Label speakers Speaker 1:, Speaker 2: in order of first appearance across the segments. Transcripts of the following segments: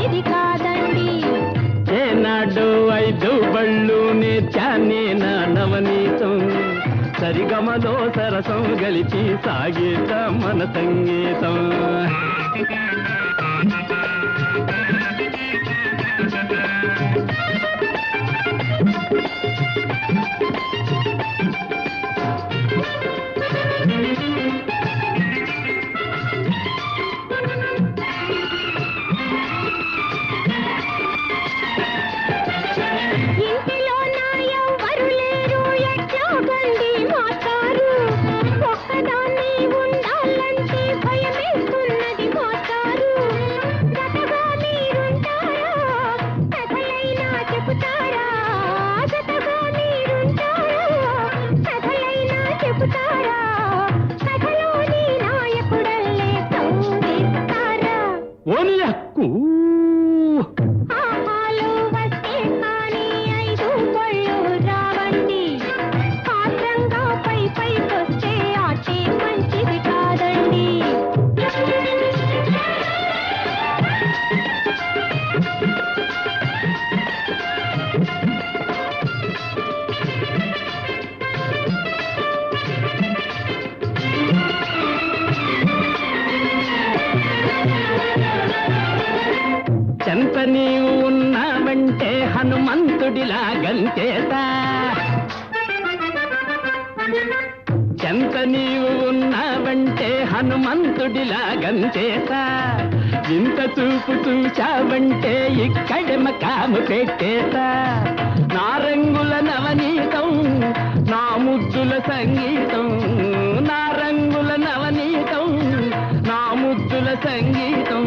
Speaker 1: మంచిది కాదండి.
Speaker 2: ఏనాడు 5 బళ్ళు నేర్చానే నా నవనీతం, సరిగమలో సరసం గలిచి సాగేత మన సంగీతం.
Speaker 1: ఇంటిలో నా ఎవ్వరు లేరు ఎట్లాగండి మాస్టారు, ఒక్కదాన్ని ఉండాలంటే భయమేస్తున్నది మాస్టారు. జతగా మీరుంటారా, కథలైనా చెబుతారా, జతగా మీరుంటారా, కథలైనా చెబుతారా, కథలోని నాయకుడల్లే కౌగిస్తారా.
Speaker 2: ఓని హక్కు
Speaker 1: ఆహాలు వస్తే కానీ 5 బళ్ళు రావండి, ఆత్రంగా పైకొస్తే ఆటే మంచిది కాదండి.
Speaker 2: చెంత నీవు ఉన్నావంటే హనుమంతుడిలా గంచేత, చెంత నీవు ఉన్నావంటే హనుమంతుడిలా గంచేత, ఇంత చూపు చూచావంటే ఇక్కడే మకాము పెట్టేత. నా రంగుల నవనీతం, నా ముద్దుల సంగీతం, నా రంగుల నవనీతం, నా ముద్దుల సంగీతం,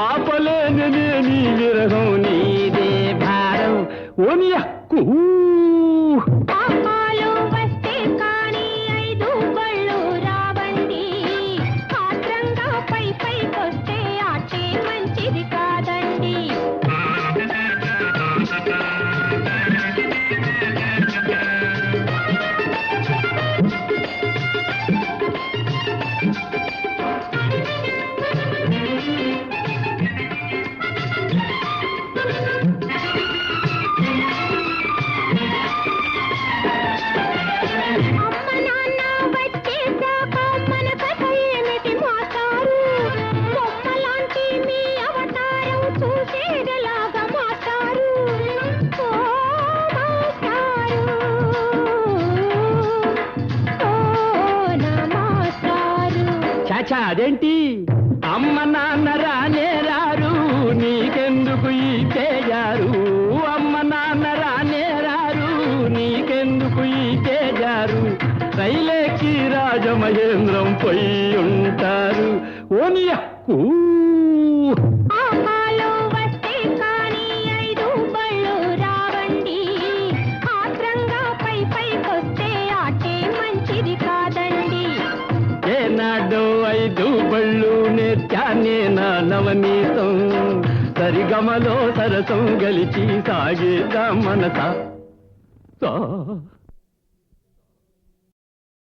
Speaker 2: ఆపలేని నీ విరహం నీదే భారం. ఓని హక్కు
Speaker 1: ఆహాలు వస్తే కానీ 5 బళ్ళు రావండి, ఆత్రంగా పైకొస్తే ఆటే మంచిది కాదండి. అమ్మ నాన్న వచ్చేశాక మన కథ ఏమిటి మాస్టారు, బొమ్మలాంటి మీ అవతారం చూసేదెలాగా మాస్టారు. ఓ మాస్టారు, ఓ నా మాస్టారు.
Speaker 2: చాచా అదేంటి, అమ్మ నాన్న రానే రారు, నీకెందుకు ఈ తేజారు. అమ్మ నాన్న రానే రారు, నీకెందుకు ఈ తేజారు. రైలేకి రాజమహేంద్రం పోయి ఉంటారు. ఓని హక్కు
Speaker 1: ఆహాలు వస్తే కానీ 5 బళ్ళు రావండి, ఆత్రంగా పైకొస్తే ఆటే మంచిది కాదండి.
Speaker 2: ఏనాడు 5 బళ్ళు నేర్చానే నా నవనీతం, సరిగమలో సరసం గలిచి సాగేదా మనసా.